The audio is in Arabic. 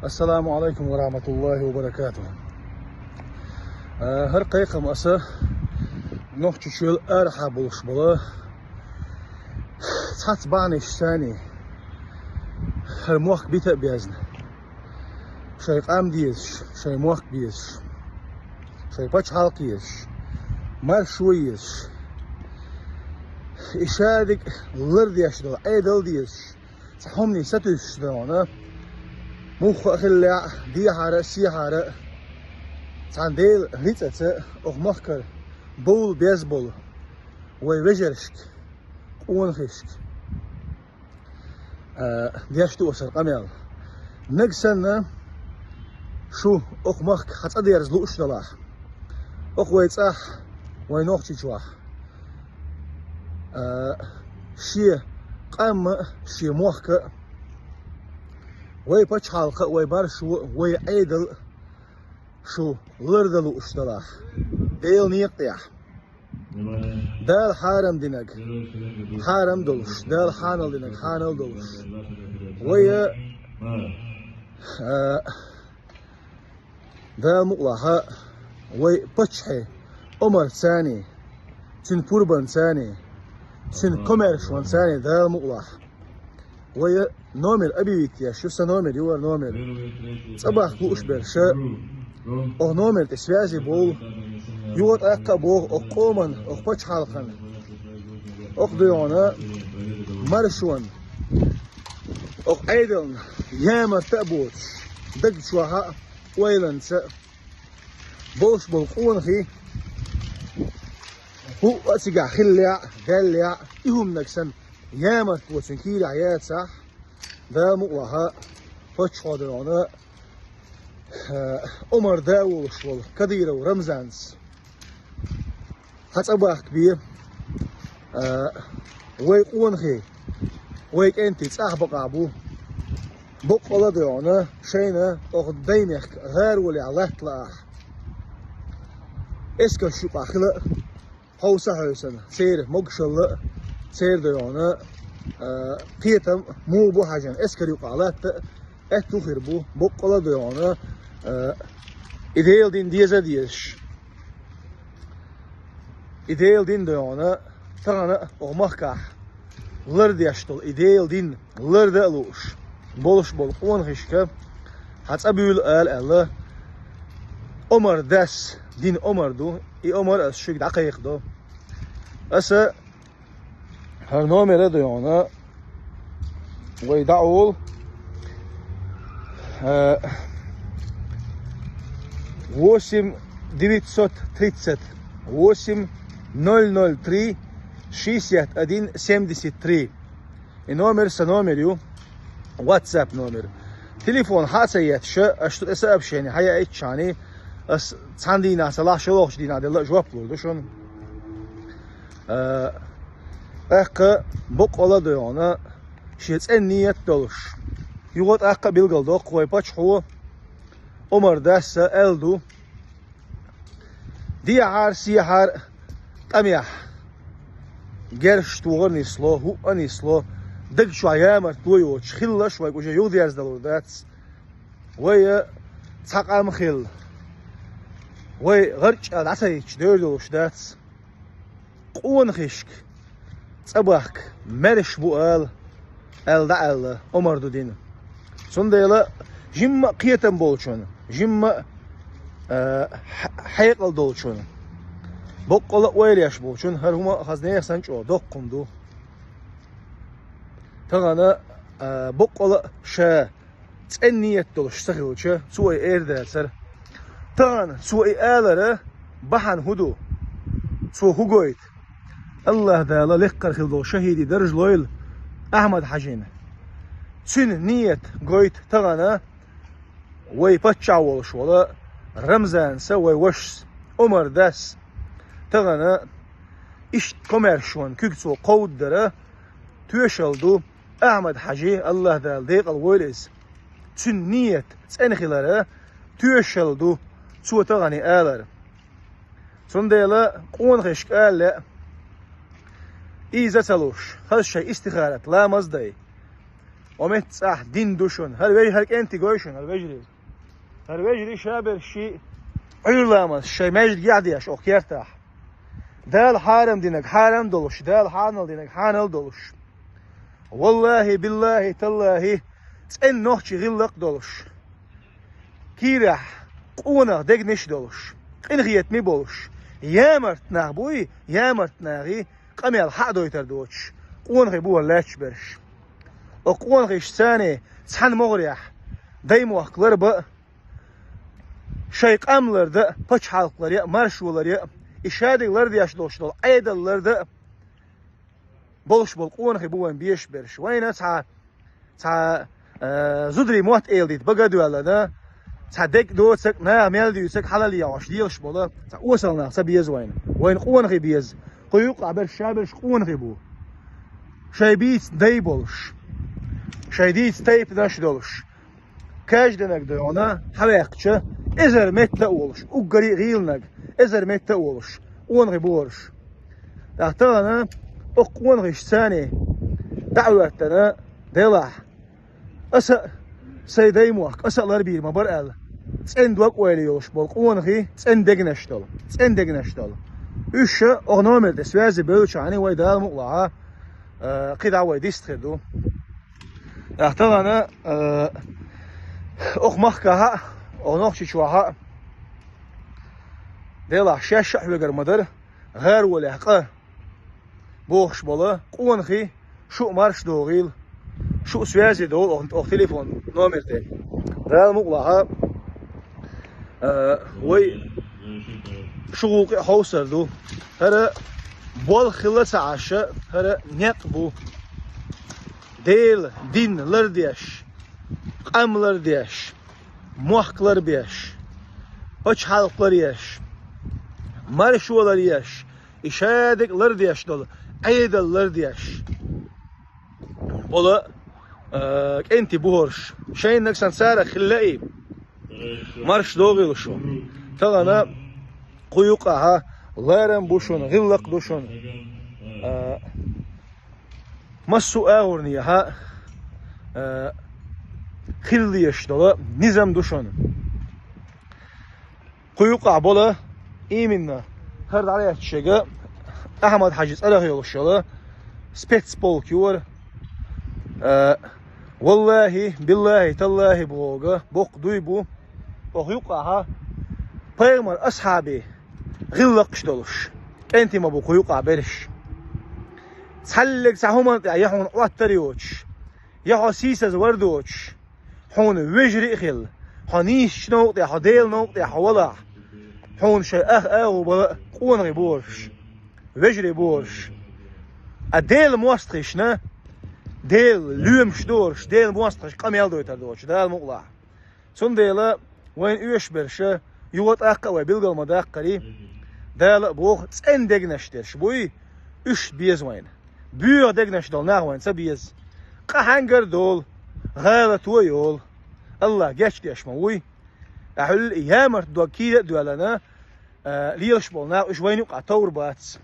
Assalamu alaikum wa rahmatullahi wa barakatuh. Her qayqım ası noh çüşül erha buluşmalı. Çat bani işsani. Her muhak bita biyazn. Şey qam diyiz, şey muhak biyiz. Şey paç halk yiyiz. Mar şuyiz. İşadik lir diyeşdol, aydıl diyiz. Sahomni satüş de ona. مخ خلّع دي حارة سي حارة عنديل هيتة أو مخكر بول بيزبول ويوجرشك ونخشك دياشتو أسر قميل نقسنا شو أخ مخك حتى ديرز لوش دلاح أخ ويتصح وينوختي جواح شي قام شي مخك وي باش حلقة وي برشو وي عيدل شو لردلو اشتلاح ديل نيقيح دال حارم دينك حارم دولش دال حانل دينك حانل دولش وي دال مقلحة وي بچحي عمر ثاني تن قربان ثاني تن كوميرشوان ثاني دال مقلح ويا نومر أبيك يا شو سنومر يوار نومر صباح بوش برشة أو نومر تسويازي بول يوار أكا بول أو قومن أو بچ حلقن أو ديونا مرشون أو عيدلن يامر تأبوش دق شوها ويلنس بوش بول قونخي هو أسيقع خلع دلع يهم نكسن يامر وسنكير عيات صح ده مقلها فتش خادرانه عمر داول شوال كديرة ورمزانس حتى أباح كبير ويقون خي ويك أنتي تصاح بقابو بقلا ديانا شينا أخد دينك غير ولي على طلاح إسكا شوق أخلا حوسا حوسن سير مقشل سير ديانا قيتم مو بو حاجان اسكريو قالات اتو خربو بقلا ديانا إديل دين ديزا ديش إديل دين ديانا تغانا أغمخكاح لرد يشتل إديل دين لرد ألوش بولش بول قوان خشكا حتى أبيول ألا عمر داس دين عمر دو إي عمر أسشك دقيق دو أسا هر نومره ديانا ويدعول 8-930 8-003 61-73 и номер со номерю واتساب номер تليفون حاسيات شا اشتو اساب شيني حيا ايتشاني اس تاندينا صلاح شلوخ دينا دل جواب بولdu شون أكا بقلا ديانا شيت النية دولش يوغت أكا بيلغل قوي باش هو عمر داسة ألدو دي عار سيحار تميح جرش توغر نسلو هو أنسلو دق شو عيامر تويو تشخيلا شوي وجه يودي أزدلو داتس ويا تساقام خيل وي غرش العسايش ديردوش داتس قوان خشك صباحك مرش بوال ال عمر دودين سنديلا جيم قيتم بولشون جيم حيقل دولشون بقلا ويلياش بولشون هر هما خزنيه سانچو دوقمدو تغانا بقلا شا تنيت دولش سخيوچه سوي ايردسر تان سوي الره بحن هدو سو هوغويت الله دالا لقر خلدو شهيدي درج لويل أحمد حجين سن نيت قويت تغانا وي باتشاولش ولا رمزان سوي وش عمر داس تغانا إش كوميرشون كيكسو قود درا توشلدو أحمد حجي الله دال ديق الويلز سن نيت سنخلارا توشلدو سو تغاني آلر سن ديلا قون خشك آلا إيزا تلوش هالشي استخارة لا مزدي ومتصح دين دوشون هل وجه هل أنت جويشون هل وجري شابر شيء علامة شيء ما يجي قاعد ياش أوكيرتاح دال حارم دينك حارم دولش دال حانل دينك حانل دولش والله بالله تالله إن نوحش غلق دولش كيرح قونا دقنش دولش إن غيت مي بولش يامرت نغبوي يامرت نغي قميل حق دويتر دوش قون غيبوه لاتش برش وقون غيش ثاني تحن مغريح دايم وقلر بقى شيق أملر ده بچ حالقلر يا مرشولر يا إشادقلر ده يشدوش دول عيدلر ده بولش بولقون غيبوه بيش برش وين تا زودري موت ايلديت بقدو على ده تا ديك دوتسك نا ميلدي يسك حلالي يواش ديلش بولا تا وصلنا سبيز وين قون غيبيز قيوق عبر شابرش قون غيبو شايبيت دايبولش شايديت تايب داش دولش كاج دنك دونا حواقچه ازر مت اولش وقري غيلنك ازر مت اولش اون غيبورش تحتنا اقون غيش ثاني دعوتنا ديلاح اسا سيداي موك اسا لربير ما برال صندوق ويليوش بول قون غي صندقنشتل اش اغنومل دسواز بلچاني ويدال مقلعه قيدا ويديستخدو تحتنا أخمخها أو نخشي شوها ديلا شاشة ويقر مدر غير ولحقه بوخش بلا قونخي شو مارش دوغيل شو سوازي دول أو تليفون نومر دي ديلا مقلعها وي شغوقي حوصر دو هذا بول خلص عشا هذا نقبو ديل دين لرديش قملر ديش محقلر بيش بچ حلقلر يش مرشولر يش إشادك لرديش دول عيدل لرديش ولا انتي بورش شينك سنسارة خلائي مرش دوغيل شو تغانا قيوقها لارن بوشون غلق دوشون مسو آورنيها خليش دولا نظام دوشون قيوقع بولا إيمنا هرد عليه الشيء أحمد حاجز أله يلوشلا سبيتس بول كيور والله بالله تالله بوغا بوق دويبو قيوقعها بيغمر أصحابي غلقش دولش أنتي ما بو قيوقع برش تحلق ساهما يحون واتريوش يحو سيسز وردوش حون وجري إخل حنيش نوقتي حديل نوقتي حولا حون شيء وبلا قون غيبورش وجري بورش الديل موستخشنا ديل لومش دورش ديل موستخش قميل دويتر دوش ديل مقلع سون ديلا وين ايش برشا يوت اقا وبيلقل مداقري ديل بوخ تسن دقنشترش بوي اش بيز وين بيو دقنش دول ناغوين سبيز قهنجر دول غالت ويول الله جاش ديش موي احل يامر دوكيد دولنا ليش بولنا اش وين يقع تور باتس